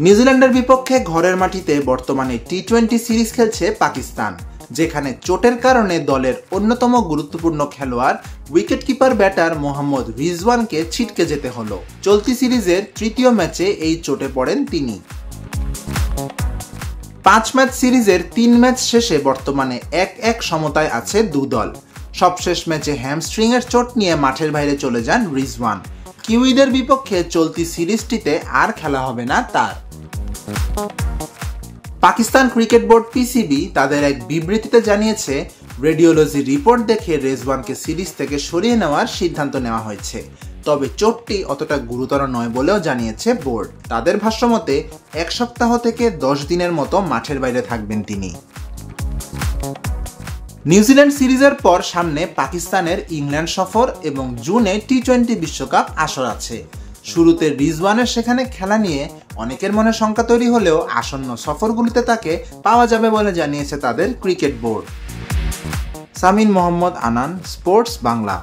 নিউজিল্যান্ডের বিপক্ষে ঘরের মাটিতে বর্তমানে টি-20 সিরিজ খেলছে পাকিস্তান, যেখানে চোটের কারণে দলের অন্যতম গুরুত্বপূর্ণ খেলোয়াড় উইকেটকিপার ব্যাটার মোহাম্মদ রিজওয়ানকে ছিটকে যেতে হলো। চলতি সিরিজের তৃতীয় ম্যাচে এই চোটে পড়েন তিনি। 5 ম্যাচ সিরিজের 3 ম্যাচ শেষে বর্তমানে 1-1 সমতায় আছে দু দল। সবশেষ ম্যাচে হ্যামস্ট্রিংয়ের চোট নিয়ে মাঠের বাইরে চলে যান রিজওয়ান। কিউইদের বিপক্ষে চলতি সিরিজটিতে আর খেলা হবে না তার। পাকিস্তান ক্রিকেট বোর্ড পিসিবি তাদের এক বিবৃতিতে জানিয়েছে, রেডিওলজি রিপোর্ট দেখে রেজওয়ানকে সিরিজ থেকে সরিয়ে নেওয়ার সিদ্ধান্ত নেওয়া হয়েছে। তবে চোটটি অতটা গুরুতর নয় বলেও জানিয়েছে বোর্ড। তাদের ভাষ্যমতে 1 সপ্তাহ থেকে 10 দিনের মতো মাঠের বাইরে থাকবেন তিনি। নিউজিল্যান্ড সিরিজের পর সামনে পাকিস্তানের ইংল্যান্ড সফর এবং জুনে টি-20 বিশ্বকাপ আসর আছে। শুরুতে রিজওয়ানের সেখানে খেলা নিয়ে অনেকের মনে শঙ্কা তৈরি হলেও আসন্ন সফরগুলিতে তাকে পাওয়া যাবে বলে জানিয়েছে তাদের ক্রিকেট বোর্ড। সামিন মোহাম্মদ আনান, স্পোর্টস বাংলা।